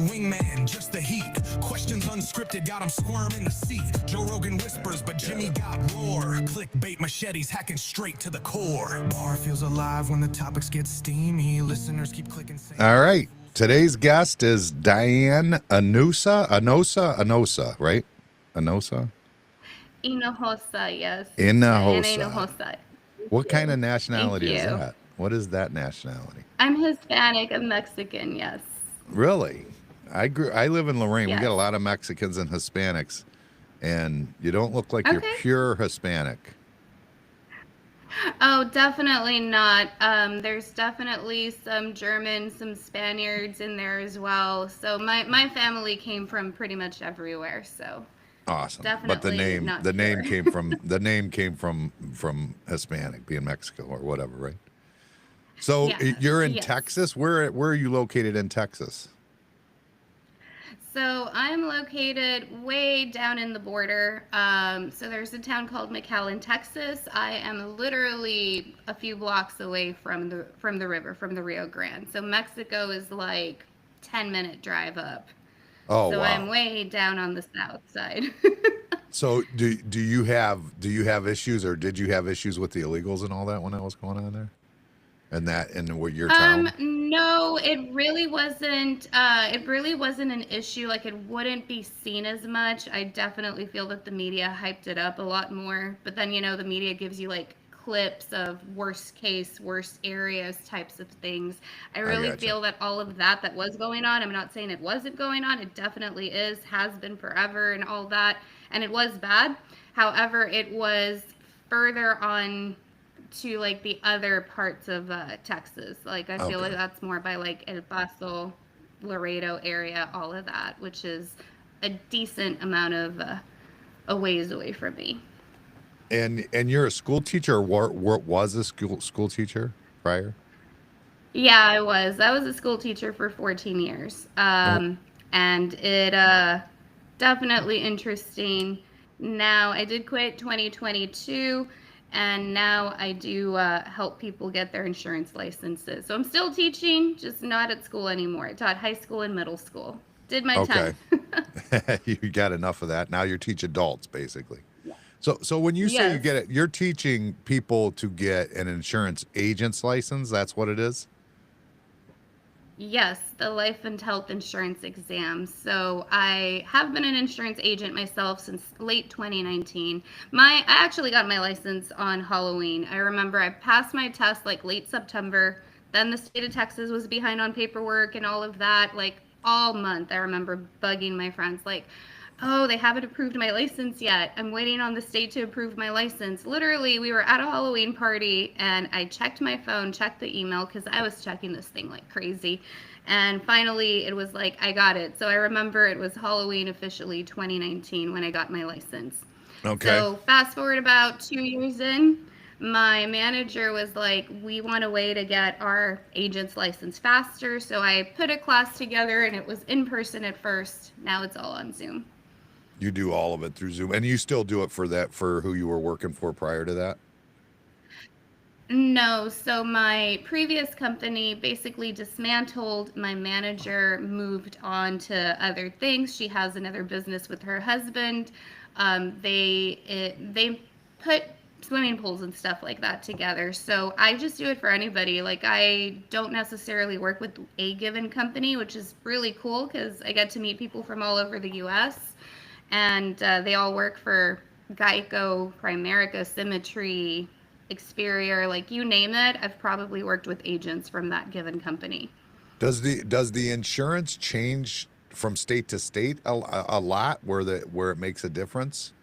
wingman, just the heat. Questions unscripted, got him squirming in the seat. Joe Rogan whispers, but Jimmy got roar. Clickbait machetes hacking straight to the core. Bar feels alive when the topics get steamy. Listeners keep clicking. All right. Today's guest is Diane Anosa, right? Anosa? Hinjosa, yes. Diana Hinjosa. Hinjosa. What kind of Thank nationality is you. that? What is that nationality? I'm Hispanic. I'm Mexican, yes. Really? I live in Lorraine. We got Yes. a lot of Mexicans and Hispanics, and you don't look like you're Okay. pure Hispanic. Oh, definitely not. There's definitely some Germans, some Spaniards in there as well. So my family came from pretty much everywhere. So Awesome. But definitely not the pure. name came from Hispanic, being Mexico or whatever, right? So Yes. you're in Yes. Texas. Where are you located in Texas? So I'm located way down in the border. So there's a town called McAllen, Texas. I am literally a few blocks away from the river, from the Rio Grande. So Mexico is like 10-minute drive up. Oh So I'm wow. way down on the south side. So do you have issues, or did you have issues with the illegals and all that when that was going on there? And that in what your town? No, it really wasn't. It really wasn't an issue. Like it wouldn't be seen as much. I definitely feel that the media hyped it up a lot more. But then the media gives you like clips of worst case, worst areas types of things. I I really gotcha. feel that all of that was going on. I'm not saying it wasn't going on. It definitely is, has been forever, and all that. And it was bad. However, it was further on to like the other parts of Texas. Like I feel like Okay. that's more by like El Paso, Laredo area, all of that, which is a decent amount of a ways away from me. And you're a school teacher, or was a school teacher prior? Yeah, I was. I was a school teacher for 14 years. Oh, And it definitely interesting. Now I did quit 2022, and now I do help people get their insurance licenses. So I'm still teaching, just not at school anymore. I taught high school and middle school. Did my okay. time. You got enough of that. Now you teach adults basically. So when you say you Yes. get it, you're teaching people to get an insurance agent's license. That's what it is. Yes, the life and health insurance exam. So I have been an insurance agent myself since late 2019. I actually got my license on Halloween. I remember I passed my test like late September. Then the state of Texas was behind on paperwork and all of that. Like all month, I remember bugging my friends like, "Oh, they haven't approved my license yet. I'm waiting on the state to approve my license." Literally, we were at a Halloween party and I checked my phone, checked the email because I was checking this thing like crazy. And finally, it was like, I got it. So I remember it was Halloween officially 2019 when I got my license. Okay. So fast forward about 2 years in, my manager was like, "We want a way to get our agent's license faster." So I put a class together and it was in person at first. Now it's all on Zoom. You do all of it through Zoom, and you still do it for who you were working for prior to that. No, so my previous company basically dismantled. My manager moved on to other things. She has another business with her husband. They put swimming pools and stuff like that together. So I just do it for anybody. Like I don't necessarily work with a given company, which is really cool because I get to meet people from all over the U.S. and they all work for Geico, Primerica, Symmetry, Experior, like you name it. I've probably worked with agents from that given company. Does the insurance change from state to state a lot, where it makes a difference?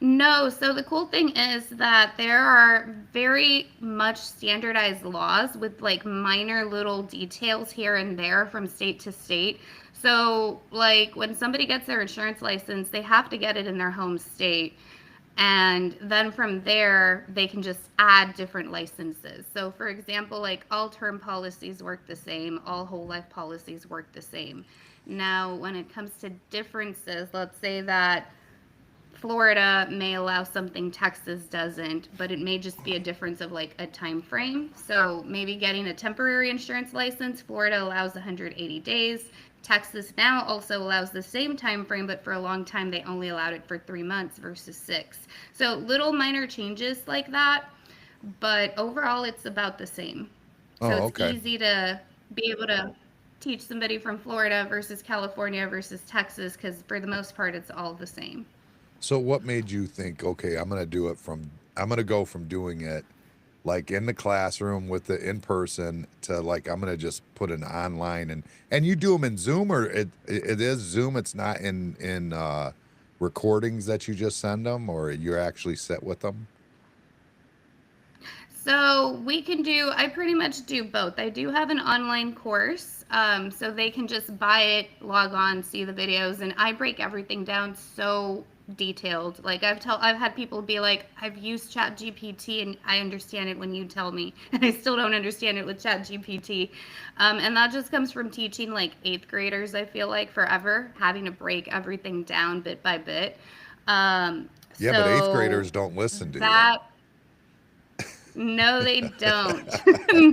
No, so the cool thing is that there are very much standardized laws with like minor little details here and there from state to state. So, like when somebody gets their insurance license, they have to get it in their home state. And then from there, they can just add different licenses. So, for example, like all term policies work the same, all whole life policies work the same. Now, when it comes to differences, let's say that Florida may allow something Texas doesn't, but it may just be a difference of like a time frame. So maybe getting a temporary insurance license, Florida allows 180 days. Texas now also allows the same time frame, but for a long time they only allowed it for 3 months versus 6. So little minor changes like that, but overall it's about the same. So Oh, it's okay. easy to be able to teach somebody from Florida versus California versus Texas because for the most part it's all the same. So what made you think, okay, I'm going to go from doing it like in the classroom with the in person to like I'm going to just put an online and you do them in Zoom or it is Zoom, it's not in recordings that you just send them or you're actually set with them? So we can do, I pretty much do both. I do have an online course, so they can just buy it, log on, see the videos, and I break everything down so detailed. Like I've had people be like, I've used Chat GPT and I understand it when you tell me, and I still don't understand it with Chat GPT. And that just comes from teaching like eighth graders, I feel like forever, having to break everything down bit by bit. Yeah, but eighth So graders don't listen to you. that no, they don't.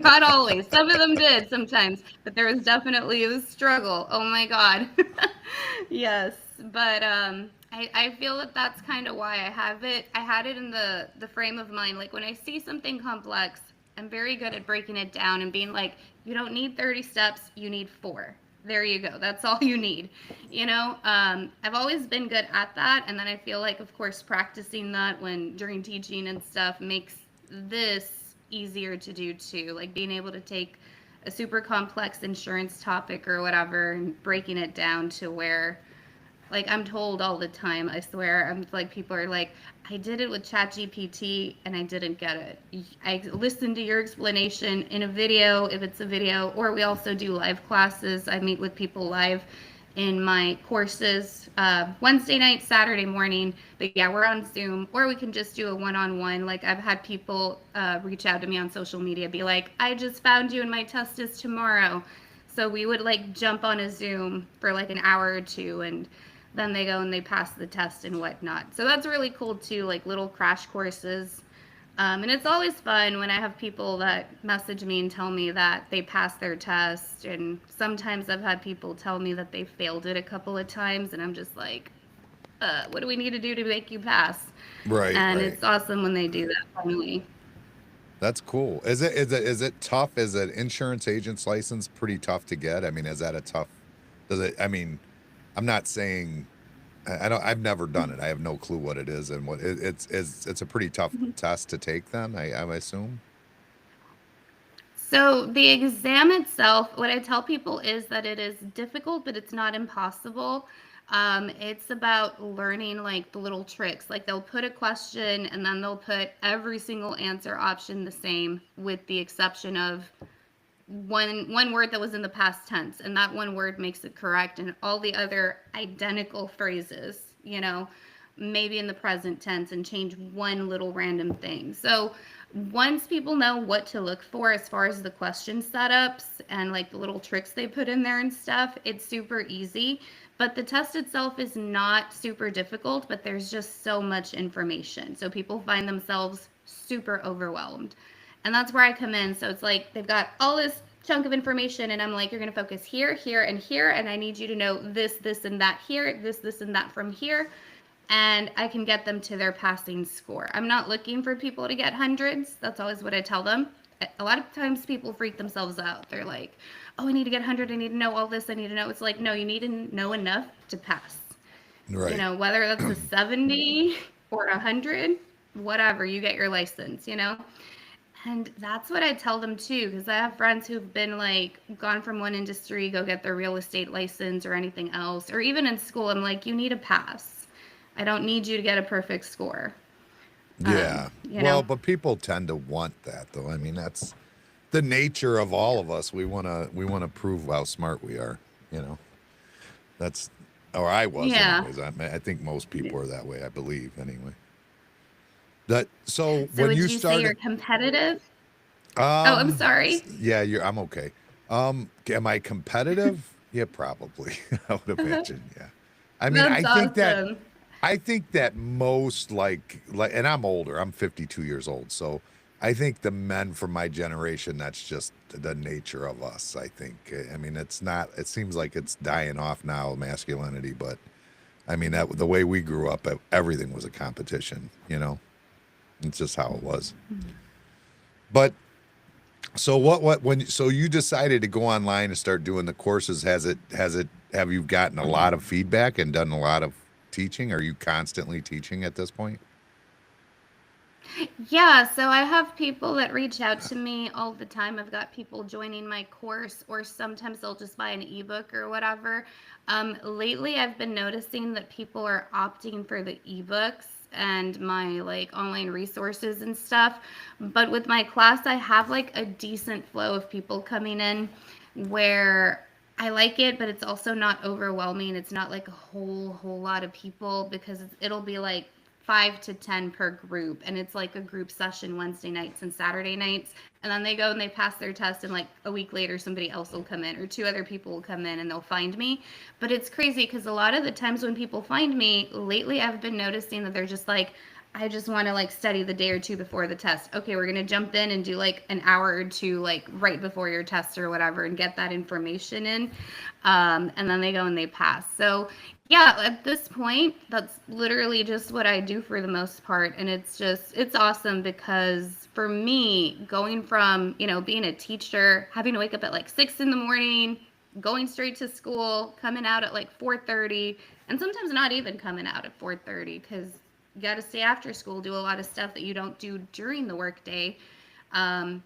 Not always. Some of them did sometimes, but there was definitely a struggle. Oh my God. Yes, but I feel that that's kind of why I have it. I had it in the frame of mind. Like when I see something complex, I'm very good at breaking it down and being like, you don't need 30 steps, you need 4. There you go. That's all you need. I've always been good at that, and then I feel like, of course, practicing that when during teaching and stuff makes this easier to do too, like being able to take a super complex insurance topic or whatever and breaking it down to where like I'm told all the time, I swear, I'm like people are like, I did it with ChatGPT and I didn't get it. I listened to your explanation in a video, if it's a video, or we also do live classes. I meet with people live in my courses Wednesday night, Saturday morning. But yeah, we're on Zoom, or we can just do a one-on-one. Like I've had people reach out to me on social media, be like, I just found you and my test is tomorrow. So we would like jump on a Zoom for like an hour or two, and then they go and they pass the test and whatnot. So that's really cool too, like little crash courses. And it's always fun when I have people that message me and tell me that they passed their test. And sometimes I've had people tell me that they failed it a couple of times. And I'm just like, what do we need to do to make you pass? Right, And right. it's awesome when they do that finally. That's cool. Is it tough? Is an insurance agent's license pretty tough to get? I mean, is that a tough? Does it? I mean, I'm not saying I don't. I've never done it. I have no clue what it is and what it's a pretty tough test to take. Then I assume. So the exam itself, what I tell people is that it is difficult, but it's not impossible. It's about learning like the little tricks. Like they'll put a question and then they'll put every single answer option the same, with the exception of one word that was in the past tense, and that one word makes it correct, and all the other identical phrases, maybe in the present tense and change one little random thing. So once people know what to look for as far as the question setups and like the little tricks they put in there and stuff, it's super easy. But the test itself is not super difficult, but there's just so much information. So people find themselves super overwhelmed. And that's where I come in. So it's like they've got all this chunk of information, and I'm like, you're going to focus here, here, and here. And I need you to know this, this, and that here, this, and that from here. And I can get them to their passing score. I'm not looking for people to get hundreds. That's always what I tell them. A lot of times people freak themselves out. They're like, oh, I need to get 100. I need to know all this. I need to know. It's like, no, you need to know enough to pass. Right. Whether that's a 70 or 100, whatever, you get your license, And that's what I tell them too, because I have friends who've been like gone from one industry, go get their real estate license or anything else, or even in school. I'm like, you need a pass. I don't need you to get a perfect score. Yeah. You Well, know? but people tend to want that, though. I mean, that's the nature of all of us. We want to prove how smart we are. You know, that's or I was Yeah. anyways. I think most people are that way. I believe anyway. That so So when would you you say you're started, competitive? Oh, I'm sorry. yeah, I'm okay. Am I competitive? Yeah, probably. I would imagine. Yeah. I mean, That's I think that awesome. I think that most and I'm older. I'm 52 years old, so I think the men from my generation. That's just the nature of us. I think. I mean, it's not. It seems like it's dying off now, masculinity. But I mean, that the way we grew up, everything was a competition. It's just how it was. But so so you decided to go online and start doing the courses. Have you gotten a lot of feedback and done a lot of teaching? Are you constantly teaching at this point? Yeah, so I have people that reach out to me all the time. I've got people joining my course, or sometimes they'll just buy an ebook or whatever. Lately, I've been noticing that people are opting for the ebooks and my like online resources and stuff. But with my class, I have like a decent flow of people coming in where I like it, but it's also not overwhelming. It's not like a whole lot of people because it'll be like 5 to 10 per group, and it's like a group session Wednesday nights and Saturday nights, and then they go and they pass their test, and like a week later somebody else will come in or two other people will come in and they'll find me. But it's crazy because a lot of the times when people find me lately, I've been noticing that they're just like, I just want to like study the day or two before the test. Okay, we're gonna jump in and do like an hour or two like right before your test or whatever and get that information in, and then they go and they pass. So yeah, at this point, that's literally just what I do for the most part. And it's awesome because for me, going from, being a teacher, having to wake up at like 6 in the morning, going straight to school, coming out at like 4:30, and sometimes not even coming out at 4:30 because you got to stay after school, do a lot of stuff that you don't do during the workday. Um,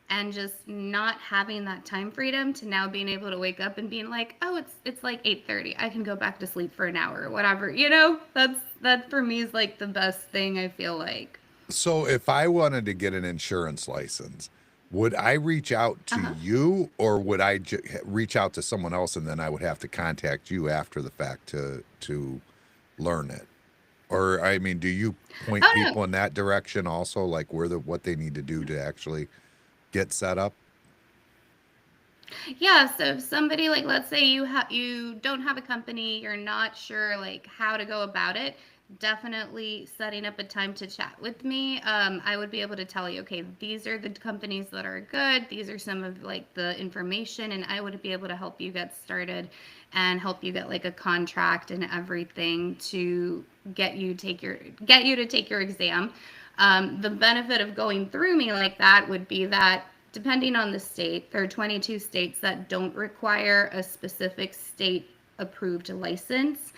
and just not having that time freedom to now being able to wake up and being like, oh, it's like 8:30, I can go back to sleep for an hour or whatever. That for me is like the best thing, I feel like. So if I wanted to get an insurance license, would I reach out to Uh-huh. you, or would I reach out to someone else and then I would have to contact you after the fact to learn it? Or I mean, do you point Oh no. people in that direction also, like what they need to do to actually get set up? Yeah, so if somebody, like, let's say you don't have a company, you're not sure like how to go about it, definitely setting up a time to chat with me. I would be able to tell you, okay, these are the companies that are good. These are some of like the information, and I would be able to help you get started and help you get like a contract and everything to get you to take your exam. The benefit of going through me like that would be that depending on the state, there are 22 states that don't require a specific state approved license.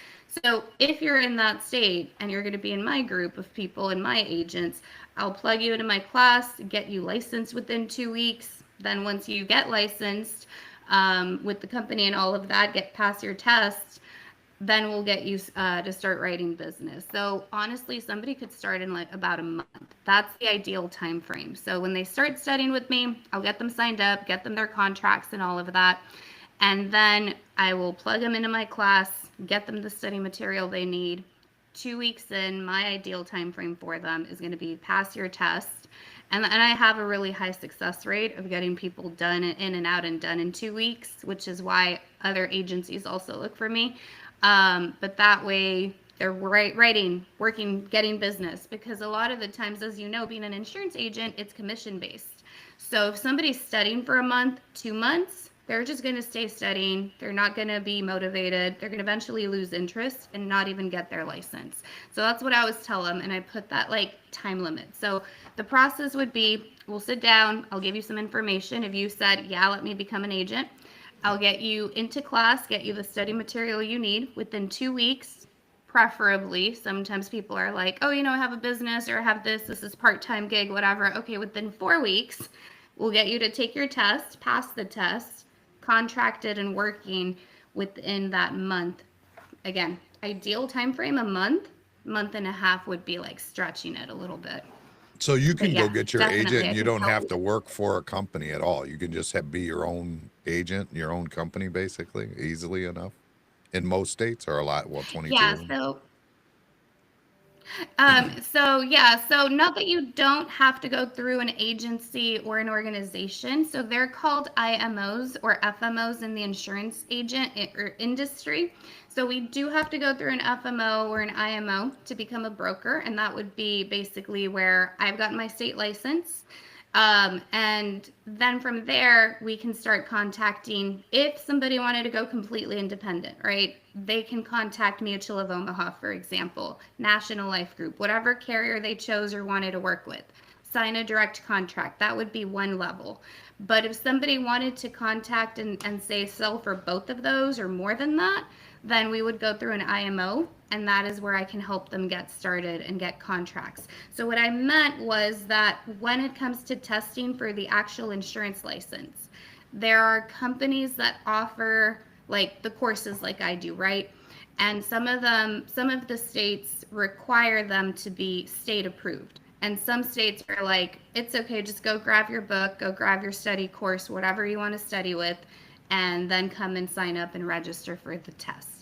So if you're in that state and you're going to be in my group of people and my agents, I'll plug you into my class, get you licensed within 2 weeks. Then once you get licensed with the company and all of that, get past your test, then we'll get you to start writing business. So honestly, somebody could start in like about a month. That's the ideal time frame. So when they start studying with me, I'll get them signed up, get them their contracts and all of that. And then I will plug them into my class, get them the study material they need. 2 weeks in, my ideal time frame for them is going to be pass your test. And I have a really high success rate of getting people done in and out and done in 2 weeks, which is why other agencies also look for me. But that way they're writing, working, getting business, because a lot of the times, as you know, being an insurance agent, it's commission based. So if somebody's studying for a month, 2 months, they're just going to stay studying. They're not going to be motivated. They're going to eventually lose interest and not even get their license. So that's what I always tell them. And I put that like time limit. So the process would be, we'll sit down. I'll give you some information. If you said, yeah, let me become an agent, I'll get you into class, get you the study material you need within 2 weeks, preferably. Sometimes people are like, oh, I have a business or I have this is part-time gig, whatever. Okay, within 4 weeks, we'll get you to take your test, pass the test, contracted and working within that month. Again, ideal time frame a month and a half would be like stretching it a little bit. So you But can go yeah, get your agent definitely I and you can don't help have you. to work for a company at all. You can just be your own agent, your own company, basically, easily enough in most states, or a lot, well, 22 Yeah, of them. so So not that you don't have to go through an agency or an organization. So they're called IMOs or FMOs in the insurance agent or industry. So we do have to go through an FMO or an IMO to become a broker, and that would be basically where I've gotten my state license. And then from there, we can start contacting if somebody wanted to go completely independent, right? They can contact Mutual of Omaha, for example, National Life Group, whatever carrier they chose or wanted to work with. Sign a direct contract. That would be one level. But if somebody wanted to contact and say sell for both of those or more than that, then we would go through an IMO, and that is where I can help them get started and get contracts. So what I meant was that when it comes to testing for the actual insurance license, there are companies that offer like the courses like I do, right? And some of the states require them to be state approved. And some states are like, it's okay, just go grab your book, go grab your study course, whatever you want to study with, and then come and sign up and register for the test.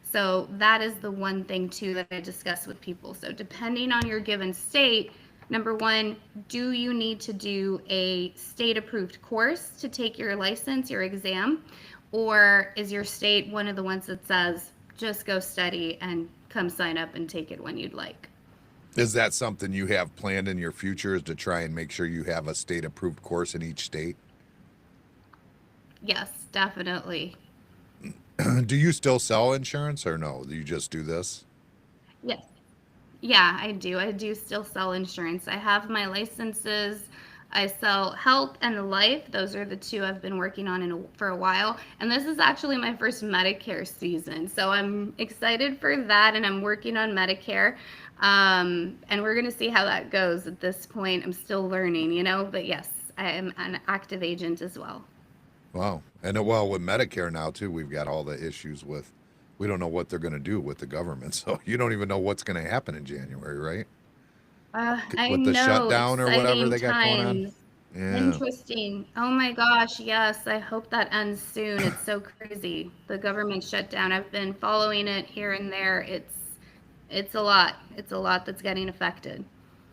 So that is the one thing too that I discuss with people. So depending on your given state, number one, do you need to do a state approved course to take your license, your exam? Or is your state one of the ones that says, just go study and come sign up and take it when you'd like? Is that something you have planned in your future, is to try and make sure you have a state approved course in each state? Yes, definitely. Do you still sell insurance or no? Do you just do this? Yes. Yeah, I do. I do still sell insurance. I have my licenses. I sell health and life. Those are the two I've been working on for a while. And this is actually my first Medicare season. So I'm excited for that, and I'm working on Medicare. And we're going to see how that goes at this point. I'm still learning, but yes, I am an active agent as well. Wow. And well, with Medicare now too, we've got all the issues with, we don't know what they're going to do with the government. So you don't even know what's going to happen in January, right? I With the know, shutdown or whatever exciting they got going on. times. Yeah. Interesting. Oh my gosh, yes. I hope that ends soon. It's so crazy. The government shutdown. I've been following it here and there. It's a lot. It's a lot that's getting affected.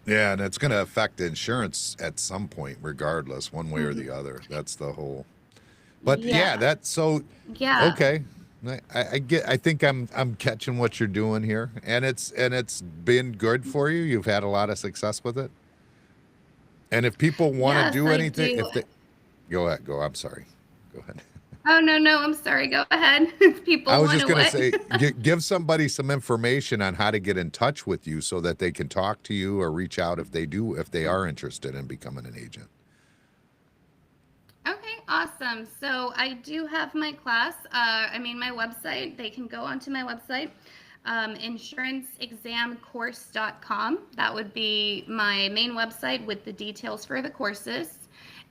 Yeah. And it's going to affect insurance at some point, regardless, one way or Mhm. the other. That's the whole. But yeah, Yeah. that's so Yeah. okay. I get. I think I'm catching what you're doing here, and it's been good for you. You've had a lot of success with it. And if people want to Yes, do I anything, do. if they go ahead, go. I'm sorry. Go ahead. Oh, no, no, I'm sorry. Go ahead. I People was want just to gonna what? say, give somebody some information on how to get in touch with you so that they can talk to you or reach out if they are interested in becoming an agent. Okay, awesome. So I do have my class. My website. They can go onto my website, insuranceexamcourse.com. That would be my main website with the details for the courses.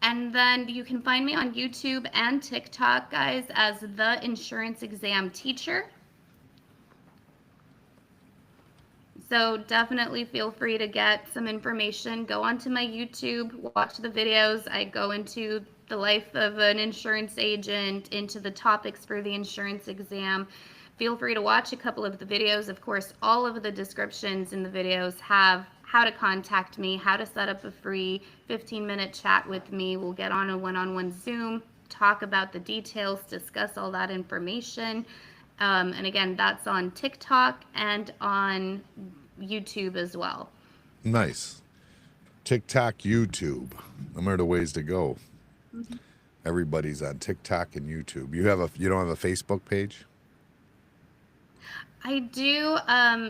And then you can find me on YouTube and TikTok, guys, as the insurance exam teacher. So definitely feel free to get some information. Go onto my YouTube, watch the videos. I go into the life of an insurance agent, into the topics for the insurance exam. Feel free to watch a couple of the videos. Of course, all of the descriptions in the videos have how to contact me, how to set up a free 15-minute chat with me. We'll get on a one-on-one Zoom, talk about the details, discuss all that information. And again, that's on TikTok and on YouTube as well. Nice. TikTok, YouTube. Them are the ways to go. Mm-hmm. Everybody's on TikTok and YouTube. You don't have a Facebook page? I do.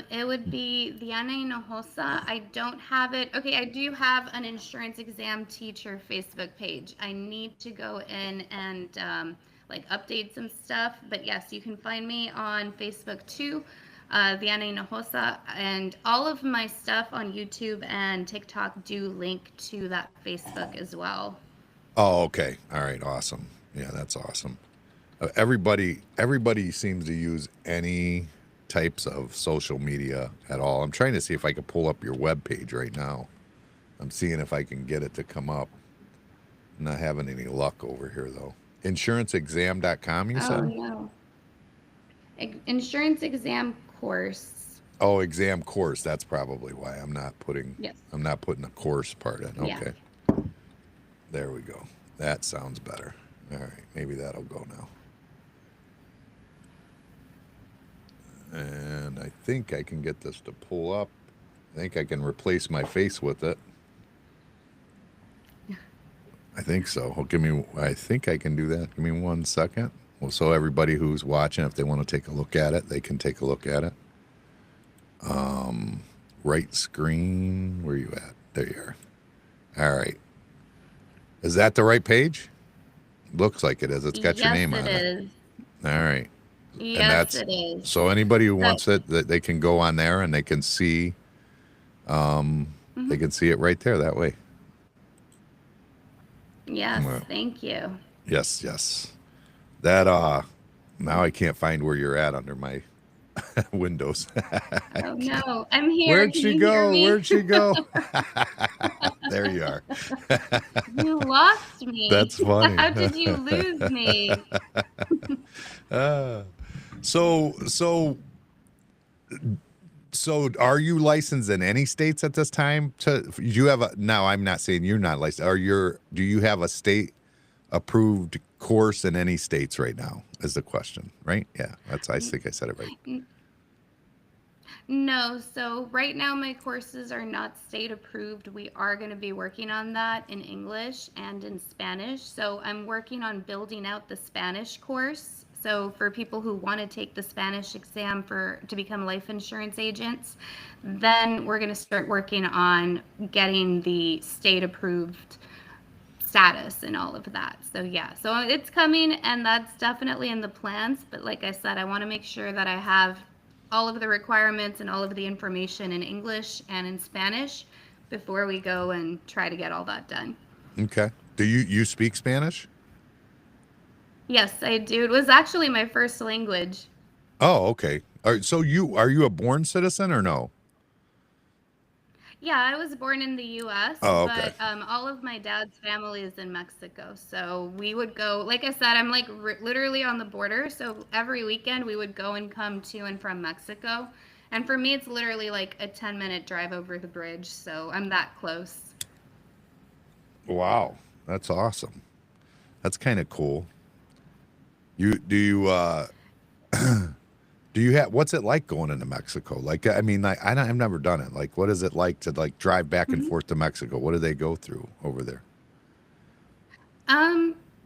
It would be Diana Hinjosa. I don't have it. Okay, I do have an insurance exam teacher Facebook page. I need to go in and update some stuff. But yes, you can find me on Facebook too, Diana Hinjosa, and all of my stuff on YouTube and TikTok do link to that Facebook as well. Oh, okay. All right. Awesome. Yeah, that's awesome. Everybody seems to use any types of social media at all. I'm trying to see if I can pull up your web page right now. I'm seeing if I can get it to come up. I'm not having any luck over here though. Insuranceexam.com, you Oh said? no. Insurance exam course. Oh, exam course. That's probably why Yes. I'm not putting a course part in. Yeah. Okay. There we go. That sounds better. All right. Maybe that'll go now. And I think I can get this to pull up. I think I can replace my face with it. I think so. I think I can do that. Give me 1 second. Well, so everybody who's watching, if they want to take a look at it, they can take a look at it. Right screen. Where you at? There you are. All right. Is that the right page? Looks like it is. It's got your Yes, name it on it. is. All right. And Yes, that's it is. so anybody who So, wants it, that they can go on there and they can see mhm. it right there that way. Yes, Well, thank you. yes, yes. That now I can't find where you're at under my windows. Oh no, I'm here. Where'd Can she you hear go? me? Where'd she go? There you are. You lost me. That's funny. How did you lose me? Uh, so so so are you licensed in any states at this time? You have a now I'm not saying you're not licensed. Do you have a state approved course in any states right now? Is the question, right? Yeah, I N- think I said it right. n- No, so right now my courses are not state approved. We are going to be working on that in English and in Spanish. So I'm working on building out the Spanish course. So for people who want to take the Spanish exam to become life insurance agents, then we're going to start working on getting the state approved status and all of that. So yeah, so it's coming and that's definitely in the plans. But like I said, I want to make sure that I have all of the requirements and all of the information in English and in Spanish before we go and try to get all that done. Okay. Do you speak Spanish? Yes, I do. It was actually my first language. Oh, okay. So are you a born citizen or no? Yeah, I was born in the US, Oh, okay. but all of my dad's family is in Mexico. So we would go, like I said, I'm like literally on the border. So every weekend we would go and come to and from Mexico. And for me, it's literally like a 10-minute drive over the bridge. So I'm that close. Wow, that's awesome. That's kind of cool. You do you Do you have what's it like going into Mexico? Like, I mean, I've never done it. Like, what is it like to like drive back and Mhm. forth to Mexico? What do they go through over there?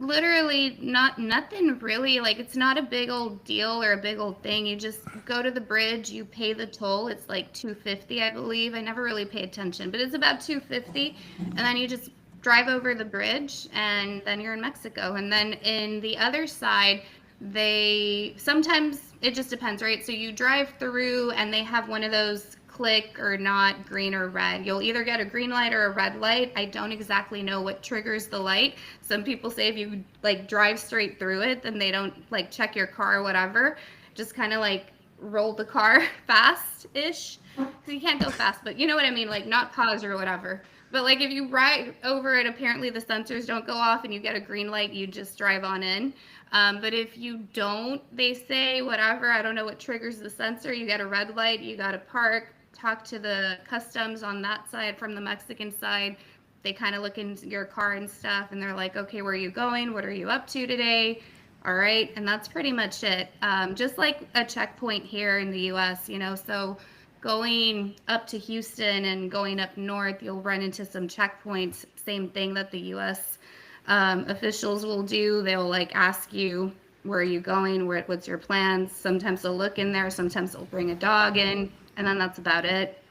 Literally nothing really. Like it's not a big old deal or a big old thing. You just go to the bridge, you pay the toll. It's like 250, I believe. I never really pay attention, but it's about 250, and then you just drive over the bridge and then you're in Mexico. And then in the other side, they sometimes it just depends, right? So you drive through and they have one of those click or not green or red. You'll either get a green light or a red light. I don't exactly know what triggers the light. Some people say if you like drive straight through it, then they don't like check your car or whatever. Just kind of like roll the car fast-ish. So you can't go fast, but you know what I mean, like not pause or whatever. But like if you ride over it, apparently the sensors don't go off and you get a green light, you just drive on in. But if you don't, they say whatever, I don't know what triggers the sensor, you get a red light, you got to park, talk to the customs on that side from the Mexican side. They kind of look into your car and stuff and they're like, okay, where are you going? What are you up to today? All right. And that's pretty much it. Just like a checkpoint here in the US, you know, so going up to Houston and going up north, you'll run into some checkpoints. Same thing that the US officials will do. They'll like ask you, where are you going? What's your plans? Sometimes they'll look in there. Sometimes they'll bring a dog in, and then that's about it.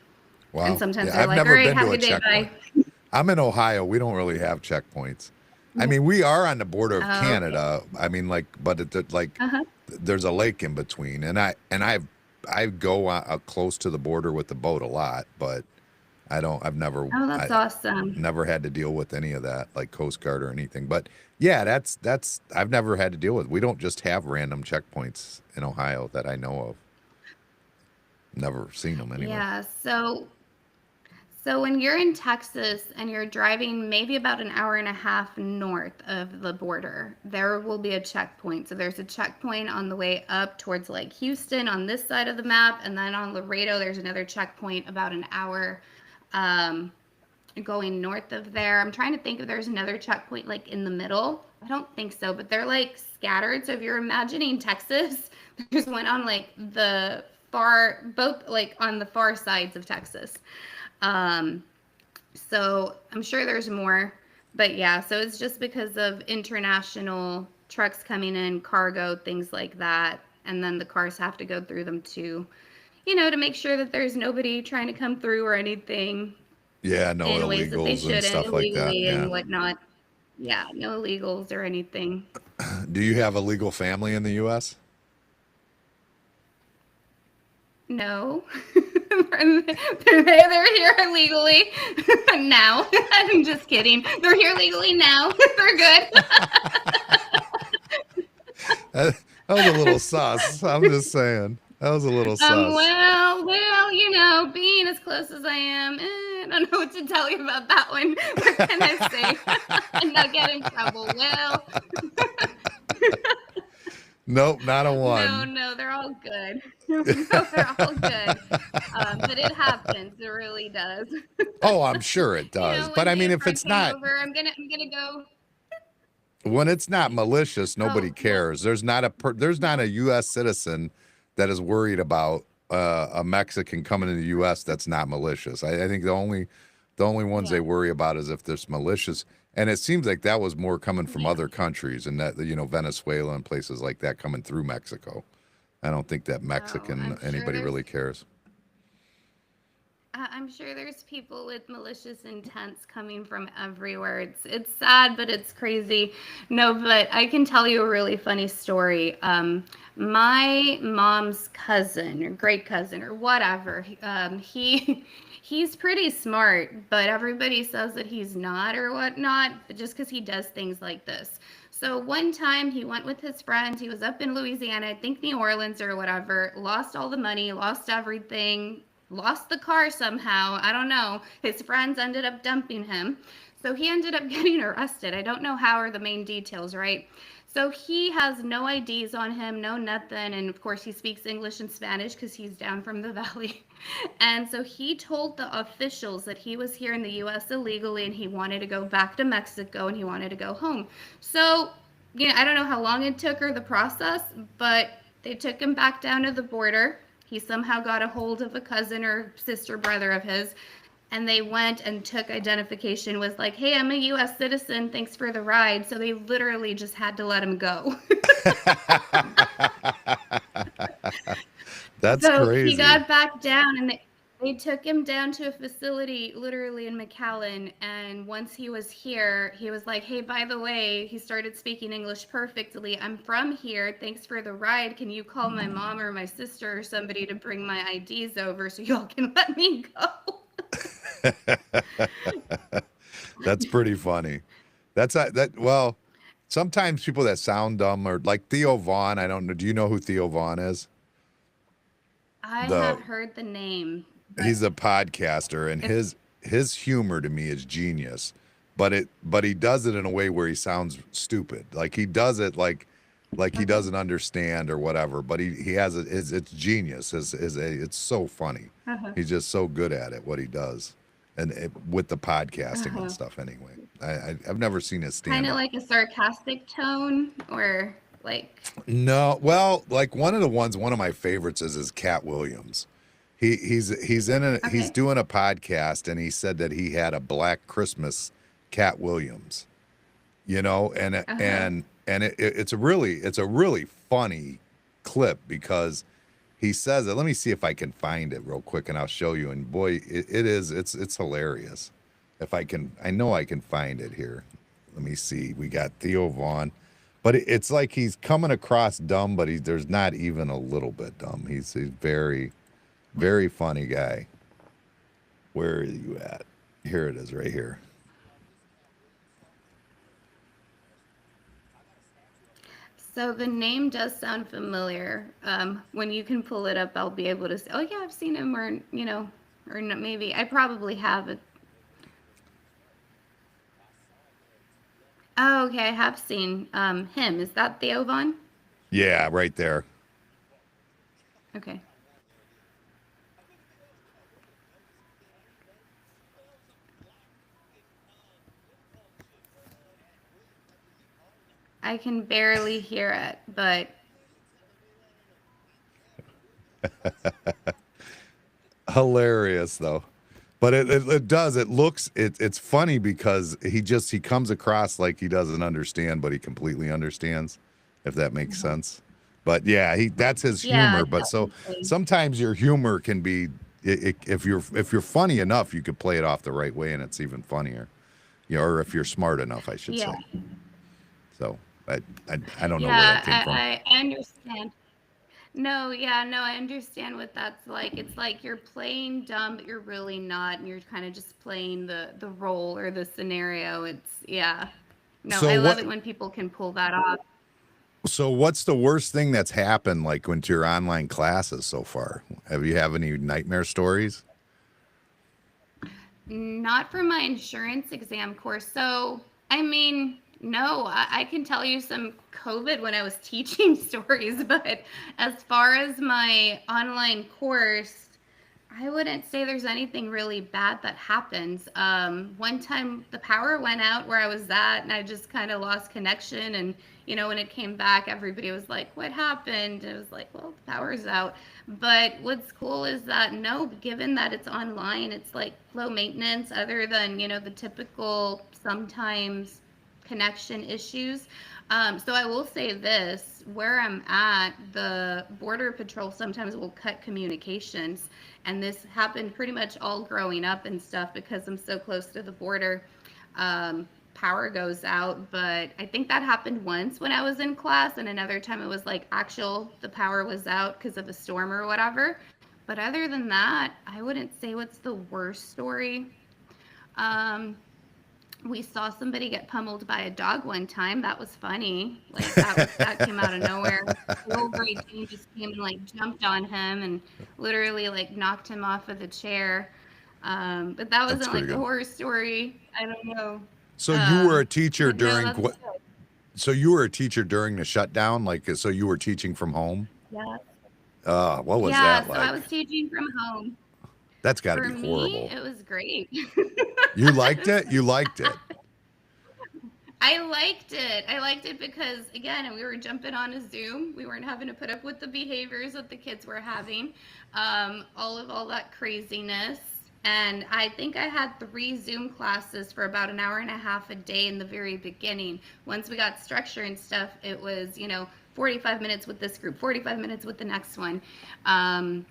And Wow. sometimes Yeah, they're I've like, all never right, been have to a a good day, checkpoint. bye. I'm in Ohio. We don't really have checkpoints. I mean, we are on the border of Oh, okay. Canada. I mean, like, but like, Uh-huh. there's a lake in between, and I go close to the border with the boat a lot, but Oh, that's awesome. never had to deal with any of that, like Coast Guard or anything. But yeah, that's I've never had to deal with. We don't just have random checkpoints in Ohio that I know of. Never seen them anyway. Yeah. So when you're in Texas and you're driving maybe about an hour and a half north of the border, there will be a checkpoint. So there's a checkpoint on the way up towards like Houston on this side of the map, and then on Laredo there's another checkpoint about an hour um, going north of there. I'm trying to think if there's another checkpoint like in the middle. I don't think so, but they're like scattered. So if you're imagining Texas, there's one on like the far, both like on the far sides of Texas. Um, so I'm sure there's more, but yeah, so it's just because of international trucks coming in, cargo, things like that. And then the cars have to go through them too, to make sure that there's nobody trying to come through or anything Yeah, no in ways that they illegals and shouldn't, stuff like that. illegally Yeah. and whatnot. Yeah, no illegals or anything. Do you have a legal family in the U.S.? No. They're here illegally now. I'm just kidding. They're here legally now. They're good. That was a little sus. I'm just saying. That was a little sus. Well, being as close as I am, I don't know what to tell you about that one. What can I say? And not get in trouble. Well, Nope, not a one. no, they're all good. No, they're all good. But it happens. It really does. Oh, I'm sure it does. But One I day mean, a if friend it's came not, over. I'm gonna go. when it's not malicious, nobody Oh, well, cares. There's not a U.S. citizen that is worried about a Mexican coming into the U.S. that's not malicious. I think the only ones they yeah. worry about is if there's malicious. And it seems like that was more coming from Yeah. other countries, and that Venezuela and places like that coming through Mexico. I don't think that Oh, Mexican anybody really cares. I'm sure there's people with malicious intents coming from everywhere. It's sad, but it's crazy. No, but I can tell you a really funny story. My mom's cousin or great cousin or whatever, he's pretty smart, but everybody says that he's not or whatnot, just because he does things like this. So one time he went with his friends. He was up in Louisiana, I think New Orleans or whatever, lost all the money, lost everything, lost the car somehow. I don't know. His friends ended up dumping him. So he ended up getting arrested. I don't know how are the main details, right? So he has no IDs on him, no nothing. And of course, he speaks English and Spanish because he's down from the valley. And so he told the officials that he was here in the US illegally and he wanted to go back to Mexico and he wanted to go home. So, I don't know how long it took or the process, but they took him back down to the border. He somehow got a hold of a cousin or sister brother of his, and they went and took identification, was like, hey, I'm a US citizen, thanks for the ride. So they literally just had to let him go. That's So crazy. he got back down and they took him down to a facility literally in McAllen. And once he was here, he was like, hey, by the way, he started speaking English perfectly. I'm from here. Thanks for the ride. Can you call my mom or my sister or somebody to bring my IDs over so y'all can let me go? That's pretty funny. Well, sometimes people that sound dumb are like Theo Vaughn. I don't know. Do you know who Theo Vaughn is? I The have heard the name, He's but a podcaster, and his humor to me is genius. But he does it in a way where he sounds stupid. Like he does it like he doesn't understand or whatever. But he has it's genius. It's so funny. He's just so good at it what he does, and with the podcasting and stuff. Anyway, I've never seen his stand kind of up. like a sarcastic tone or like, No, well, like one of my favorites is Cat Williams. He's okay. doing a podcast, and he said that he had a Black Christmas Cat Williams, and Uh-huh. it's a really funny clip because he says it. Let me see if I can find it real quick, and I'll show you. And boy, it's hilarious. If I know I can find it here. Let me see. We got Theo Vaughn, but it's like he's coming across dumb, but there's not even a little bit dumb. He's very, very funny guy. Where are you at? Here it is, right here. So the name does sound familiar. When you can pull it up, I'll be able to say, oh yeah, I've seen him or, or no, maybe I probably have it. Oh, okay, I have seen him. Is that Theo Vaughn? Yeah, right there. Okay. I can barely hear it, but Hilarious though. But it does. It looks it's funny because he comes across like he doesn't understand, but he completely understands, if that makes sense. But yeah, that's his yeah, humor. But so definitely. sometimes your humor can be if you're funny enough, you could play it off the right way, and it's even funnier. Or if you're smart enough, I should Yeah, say. So I don't know where that yeah, came from. I understand. No, yeah, no, I understand what that's like. It's like you're playing dumb, but you're really not, and you're kind of just playing the role or the scenario. It's yeah. No, So I love what? it when people can pull that off. So what's the worst thing that's happened like went to your online classes so far? Have any nightmare stories? Not for my insurance exam course. So, I mean, no, I can tell you some COVID when I was teaching stories, but as far as my online course, I wouldn't say there's anything really bad that happens. One time the power went out where I was at, and I just kind of lost connection. And when it came back, everybody was like, "What happened?" And it was like, "Well, the power's out." But what's cool is that no, given that it's online, it's like low maintenance, other than the typical sometimes connection issues. So I will say this: where I'm at, the border patrol sometimes will cut communications, and this happened pretty much all growing up and stuff because I'm so close to the border. Power goes out, but I think that happened once when I was in class, and another time it was like actual the power was out because of a storm or whatever. But other than that, I wouldn't say what's the worst story. Um, we saw somebody get pummeled by a dog one time. That was funny. Like that came out of nowhere. The whole great team just came and like jumped on him and literally like knocked him off of the chair. But that That's wasn't pretty like a good. horror story. I don't know. So you were a teacher But no, during that's what? good. So you were a teacher during the shutdown, like so you were teaching from home. Yeah. What was Yeah. that So I like? was teaching from home. That's got to For be me, horrible. it was great. You liked it? You liked it? I liked it. I liked it because again, we were jumping on a Zoom. We weren't having to put up with the behaviors that the kids were having, all that craziness. And I think I had 3 Zoom classes for about an hour and a half a day in the very beginning. Once we got structure and stuff, it was 45 minutes with this group, 45 minutes with the next one. Um,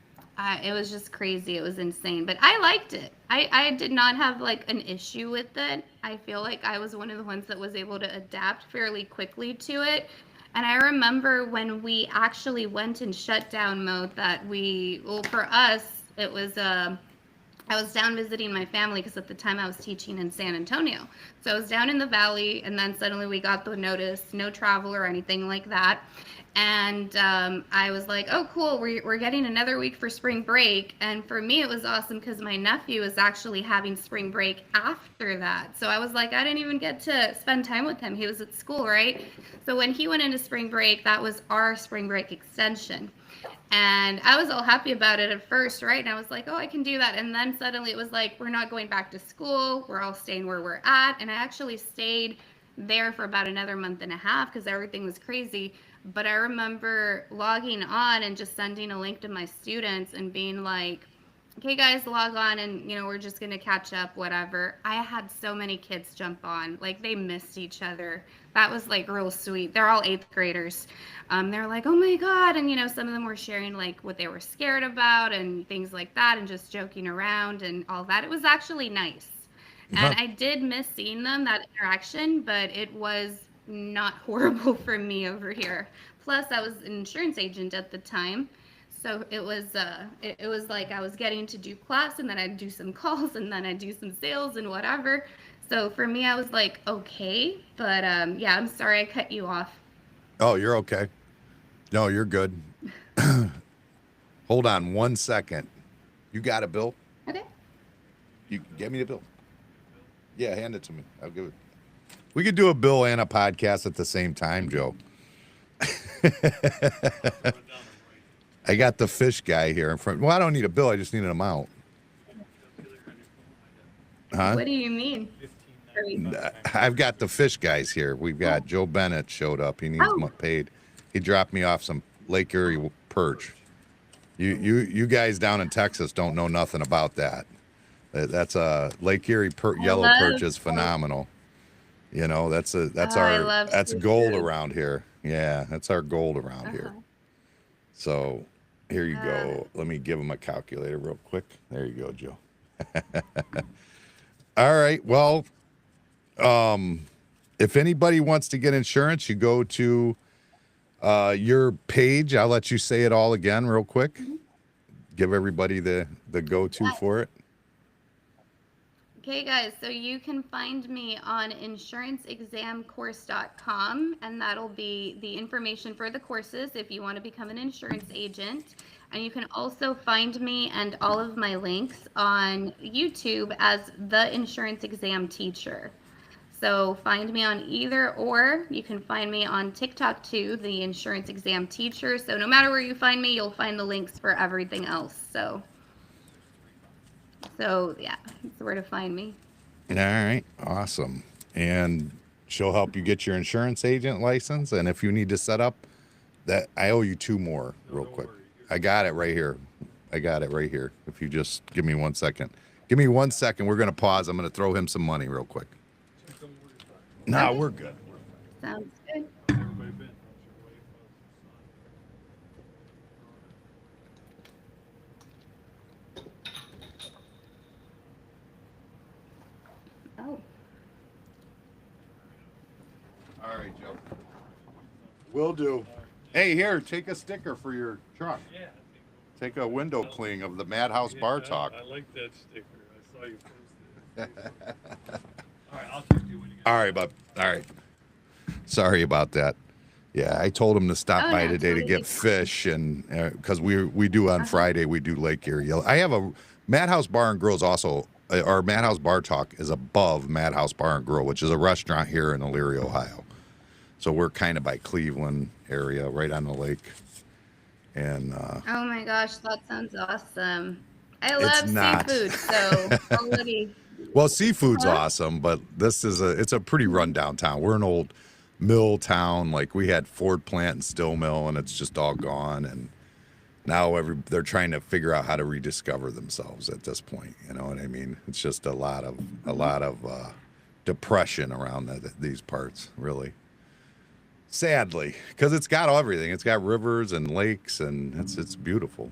it was just crazy. It was insane, but I liked it. I did not have like an issue with it. I feel like I was one of the ones that was able to adapt fairly quickly to it. And I remember when we actually went in shutdown mode that well, for us, it was I was down visiting my family because at the time I was teaching in San Antonio. So I was down in the valley, and then suddenly we got the notice, no travel or anything like that. And I was like, oh, cool, we're getting another week for spring break. And for me, it was awesome because my nephew was actually having spring break after that. So I was like, I didn't even get to spend time with him. He was at school, right? So when he went into spring break, that was our spring break extension. And I was all happy about it at first, right? And I was like, oh, I can do that. And then suddenly it was like, we're not going back to school. We're all staying where we're at. And I actually stayed there for about another month and a half because everything was crazy. But I remember logging on and just sending a link to my students and being like, okay, guys, log on and, we're just going to catch up, whatever. I had so many kids jump on. Like, they missed each other. That was, like, real sweet. They're all 8th graders. They're like, oh, my God. And, some of them were sharing, like, what they were scared about and things like that and just joking around and all that. It was actually nice. And I did miss seeing them, that interaction, but it was not horrible for me over here. Plus, I was an insurance agent at the time. So it was like I was getting to do class and then I'd do some calls and then I'd do some sales and whatever. So for me, I was like, okay, but yeah, I'm sorry I cut you off. Oh, you're okay. No, you're good. Hold on one second. You got it, Bill? Okay. You get me the bill. Yeah, hand it to me. I'll give it. We could do a bill and a podcast at the same time, Joe. I got the fish guy here in front. Well, I don't need a bill. I just need an amount. Huh? What do you mean? I've got the fish guys here. We've got Joe Bennett showed up. He needs paid. He dropped me off some Lake Erie perch. You guys down in Texas don't know nothing about that. That's a Lake Erie yellow perch is phenomenal. You know, that's gold around here. Yeah, that's our gold around here. So here you go. Let me give him a calculator real quick. There you go, Joe. All right. Well, if anybody wants to get insurance, you go to your page. I'll let you say it all again real quick. Give everybody the go-to for it. Okay, guys, so you can find me on insuranceexamcourse.com, and that'll be the information for the courses if you want to become an insurance agent. And you can also find me and all of my links on YouTube as the Insurance Exam Teacher. So find me on either, or you can find me on TikTok too, the Insurance Exam Teacher. So no matter where you find me, you'll find the links for everything else. So yeah, that's where to find me. All right, awesome. And she'll help you get your insurance agent license. And if you need to set up that, I owe you 2 more real quick. I got it right here. If you just give me 1 second. Give me 1 second. We're going to pause. I'm going to throw him some money real quick. No, we're good. Sounds good. Oh. All right, Joe. Will do. Hey, here, take a sticker for your truck. Yeah. Take a window cling of the Madhouse Bar Talk. I like that sticker. I saw you post it. All right, I'll talk to you when you get All right, bud. All right. Sorry about that. Yeah, I told him to stop by today to get fish, and because we do on Friday, we do Lake Erie. I have a Madhouse Bar and Grill is also, our Madhouse Bar Talk is above Madhouse Bar and Grill, which is a restaurant here in Elyria, Ohio. So we're kind of by Cleveland area, right on the lake. And oh my gosh, that sounds awesome. I love seafood, so already. Well, seafood's awesome, but it's a pretty rundown town. We're an old mill town. Like we had Ford plant and steel mill, and it's just all gone. And now they're trying to figure out how to rediscover themselves at this point. You know what I mean? It's just a lot of depression around these parts, really. Sadly, because it's got everything. It's got rivers and lakes, and it's beautiful.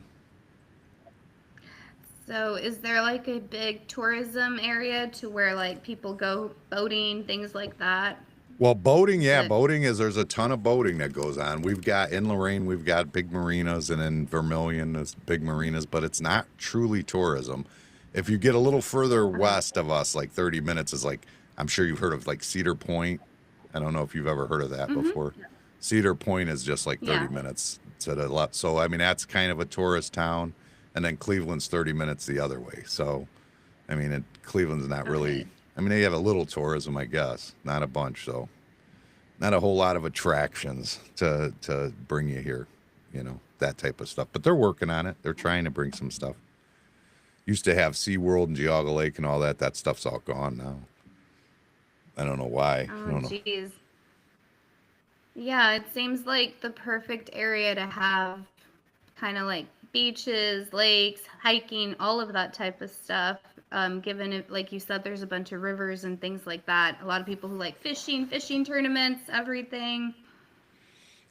So is there like a big tourism area to where like people go boating, things like that? Well, boating, yeah, there's a ton of boating that goes on. We've got in Lorain, we've got big marinas, and in Vermilion, there's big marinas, but it's not truly tourism. If you get a little further west of us, like 30 minutes is like, I'm sure you've heard of like Cedar Point. I don't know if you've ever heard of that before. Yeah. Cedar Point is just like 30 minutes to the left. So, I mean, that's kind of a tourist town. And then Cleveland's 30 minutes the other way. So, I mean, Cleveland's not really, I mean, they have a little tourism, I guess. Not a bunch, so. Not a whole lot of attractions to bring you here, you know, that type of stuff. But they're working on it. They're trying to bring some stuff. Used to have SeaWorld and Geauga Lake and all that. That stuff's all gone now. I don't know why. Oh, geez. Yeah, it seems like the perfect area to have kind of like beaches, lakes, hiking, all of that type of stuff. Given it, like you said, there's a bunch of rivers and things like that. A lot of people who like fishing tournaments, everything.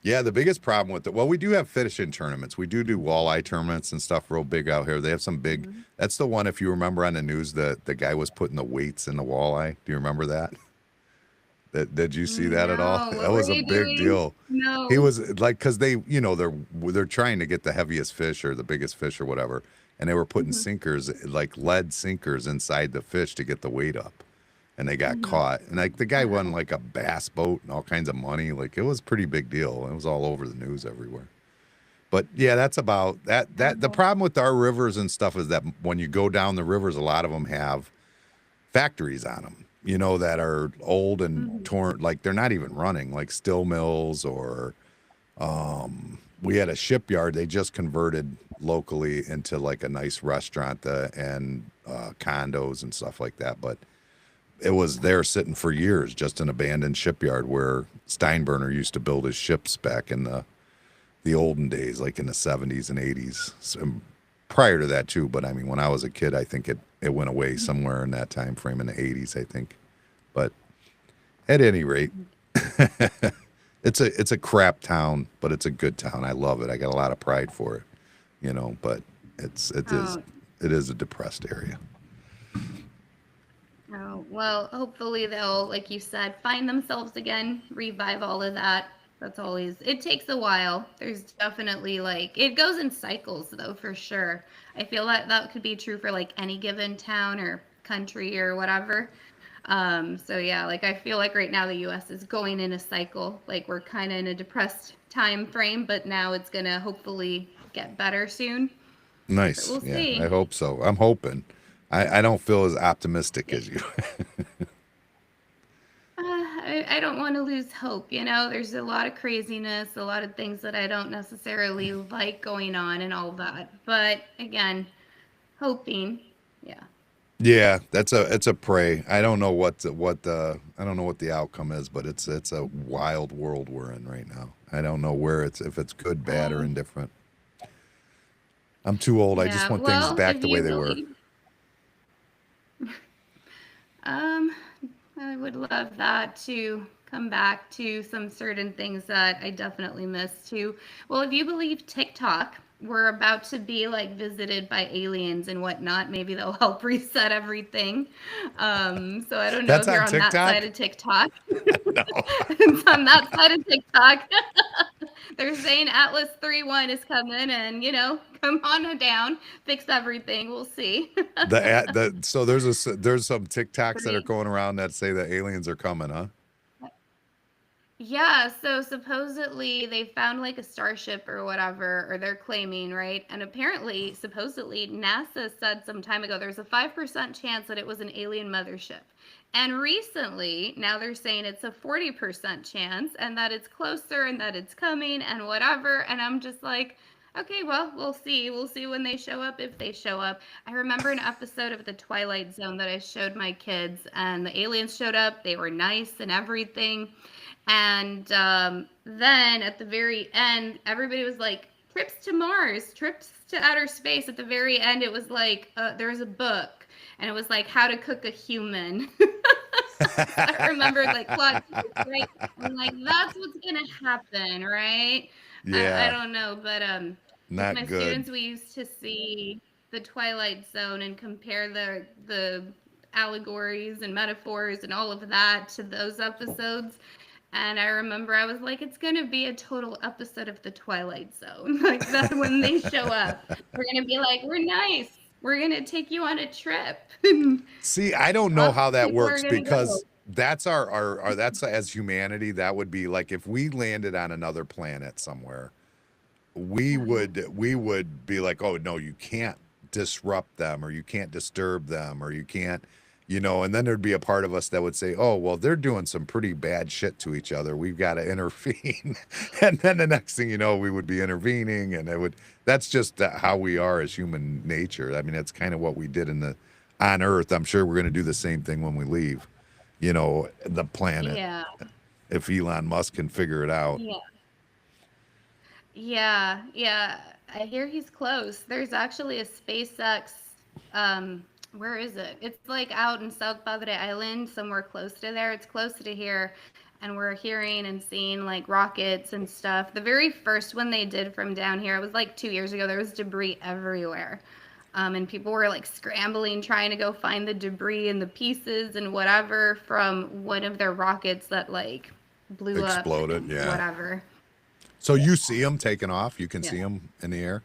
Yeah, the biggest problem with it, well, we do have fishing tournaments. We do walleye tournaments and stuff real big out here. They have some big, that's the one, if you remember on the news, the guy was putting the weights in the walleye. Do you remember that? Did you see that at all? That was a big deal. No. He was like, because they, you know, they're trying to get the heaviest fish or the biggest fish or whatever, and they were putting sinkers, like lead sinkers, inside the fish to get the weight up, and they got caught. And like the guy won like a bass boat and all kinds of money. Like it was a pretty big deal. It was all over the news everywhere. But yeah, that's about that. The Oh. problem with our rivers and stuff is that when you go down the rivers, a lot of them have factories on them, you know, that are old and Mhm. torn, like they're not even running, like still mills or we had a shipyard they just converted locally into like a nice restaurant and condos and stuff like that. But it was there sitting for years, just an abandoned shipyard where Steinbrenner used to build his ships back in the olden days, like in the 70s and 80s. So, prior to that too, but I mean, when I was a kid, I think it went away somewhere in that time frame in the 80s, I think. But at any rate, it's a crap town, but it's a good town. I love it. I got a lot of pride for it, you know. But Oh, it is a depressed area. oh, well, hopefully they'll, like you said, find themselves again, revive all of that. That's always, it takes a while. There's definitely like, it goes in cycles though, for sure. I feel like that could be true for like any given town or country or whatever. So yeah, like I feel like right now the US is going in a cycle. Like we're kind of in a depressed time frame, but now it's gonna hopefully get better soon. But Nice. we'll Yeah, I see. hope so. I'm hoping. I don't feel as optimistic as you. I don't want to lose hope. You know, there's a lot of craziness, a lot of things that I don't necessarily like going on and all that. But again, hoping. Yeah. Yeah, it's a prey. I don't know I don't know what the outcome is, but it's a wild world we're in right now. I don't know where it's if it's good, bad, or Um, indifferent. I'm too old. I just yeah. want things Well, back if the way you they were. believe, um, I would love that to come back to some certain things that I definitely miss too. Well, if you believe TikTok, we're about to be like visited by aliens and whatnot. Maybe they'll help reset everything. So I don't know That's if you're on on that side TikTok? of TikTok. No. It's on that side of TikTok. They're saying Atlas 3.1 is coming and, come on down, fix everything. We'll see. So there's some TikToks that are Three. going around that say the aliens are coming, huh? Yeah, so supposedly they found like a starship or whatever, or they're claiming, right? And apparently, supposedly, NASA said some time ago there's a 5% chance that it was an alien mothership. And recently, now they're saying it's a 40% chance and that it's closer and that it's coming and whatever. And I'm just like, okay, well, we'll see. We'll see when they show up, if they show up. I remember an episode of The Twilight Zone that I showed my kids, and the aliens showed up. They were nice and everything. And then at the very end, everybody was like, trips to Mars, trips to outer space. At the very end, it was like, there was a book, and it was like, how to cook a human. So I remember like plot twist, right? I'm like, that's what's gonna happen, right? I Yeah, don't know, but with not my good. students, we used to see the Twilight Zone and compare the allegories and metaphors and all of that to those episodes. And I remember I was like, it's going to be a total episode of The Twilight Zone. Like that when they show up, we're going to be like, we're nice. We're going to take you on a trip. See, I don't know Lots how of that people are works going to go. because that's our that's as humanity, that would be like if we landed on another planet somewhere, Uh-huh. we would be like, oh no, you can't disrupt them or you can't disturb them or you can't, you know, and then there'd be a part of us that would say, oh well, they're doing some pretty bad shit to each other. We've got to intervene. And then the next thing you know, we would be intervening and it would that's just how we are as human nature. I mean, that's kind of what we did on Earth. I'm sure we're going to do the same thing when we leave, you know, the planet Yeah. if Elon Musk can figure it out. Yeah. Yeah. Yeah. I hear he's close. There's actually a SpaceX. Where is it? It's like out in South Padre Island, somewhere close to there. It's close to here. And we're hearing and seeing like rockets and stuff. The very first one they did from down here, it was like 2 years ago. There was debris everywhere. And people were like scrambling, trying to go find the debris and the pieces and whatever from one of their rockets that like blew up Exploded, and yeah. whatever. So you see them taking off. You can Yeah. see them in the air.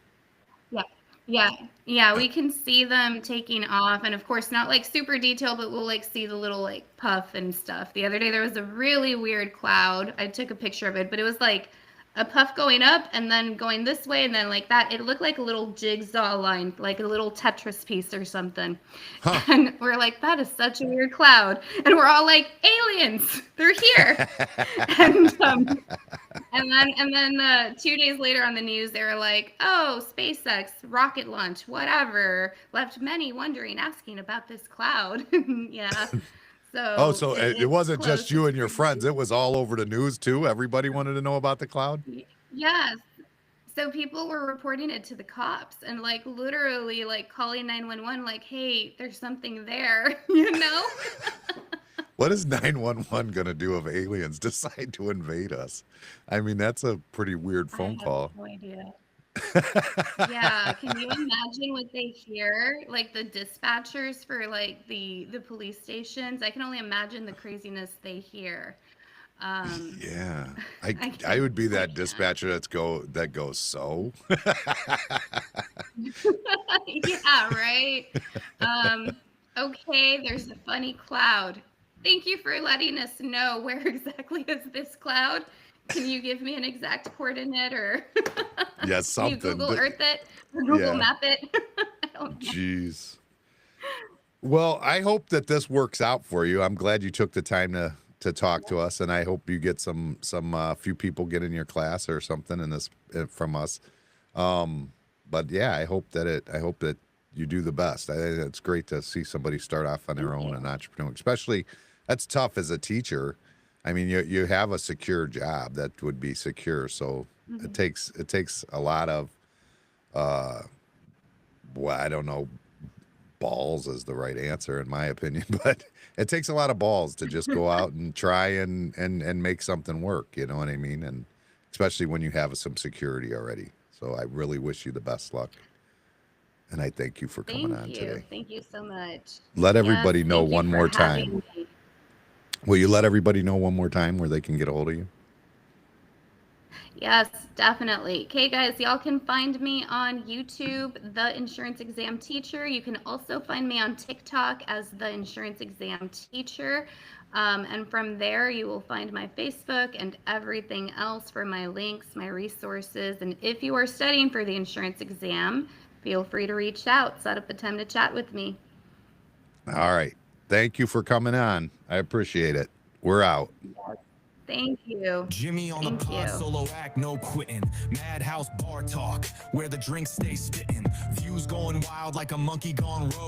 Yeah. Yeah. Yeah. We can see them taking off. And of course, not like super detailed, but we'll like see the little like puff and stuff. The other day, there was a really weird cloud. I took a picture of it, but it was like a puff going up and then going this way and then like that. It looked like a little jigsaw line, like a little Tetris piece or something. Huh. And we're like, that is such a weird cloud. And we're all like, aliens, they're here. And then 2 days later on the news, they were like, oh, SpaceX rocket launch, whatever, left many wondering, asking about this cloud. Yeah. Oh, so it it's wasn't close. just you It's and your crazy. friends. It was all over the news too. Everybody wanted to know about the cloud. Yes. So people were reporting it to the cops and like literally like calling 911 like, hey, there's something there, you know? What is 911 going to do if aliens decide to invade us? I mean, that's a pretty weird phone I call. have no idea. Yeah, can you imagine what they hear? Like the dispatchers for like the police stations. I can only imagine the craziness they hear. Yeah, I I can't, would be I that can't. dispatcher that goes so. Yeah, right. Okay, there's a funny cloud. Thank you for letting us know where exactly is this cloud. Can you give me an exact coordinate or Yeah, can you something. Google Earth it or Google Yeah. Map it? I don't know. Jeez. Well, I hope that this works out for you. I'm glad you took the time to talk to us, and I hope you get some few people get in your class or something in this from us. But yeah, I hope that you do the best. It's great to see somebody start off on their own and entrepreneur, especially that's tough as a teacher. I mean, you have a secure job that would be secure, so it takes a lot of well, I don't know, balls is the right answer in my opinion, but it takes a lot of balls to just go out and try and make something work, you know what I mean? And especially when you have some security already. So I really wish you the best luck. And I thank you for coming on today. Thank you so much. Let Yes, everybody know thank you one for more having time. me. Will you let everybody know one more time where they can get a hold of you? Yes, definitely. Okay, guys, y'all can find me on YouTube, The Insurance Exam Teacher. You can also find me on TikTok as The Insurance Exam Teacher. And from there, you will find my Facebook and everything else for my links, my resources. And if you are studying for the insurance exam, feel free to reach out, set up a time to chat with me. All right. Thank you for coming on. I appreciate it. We're out. Thank you. Jimmy on the Thank pod, you. solo act, no quitting. Madhouse bar talk, where the drinks stay spitting. Views going wild like a monkey gone rogue.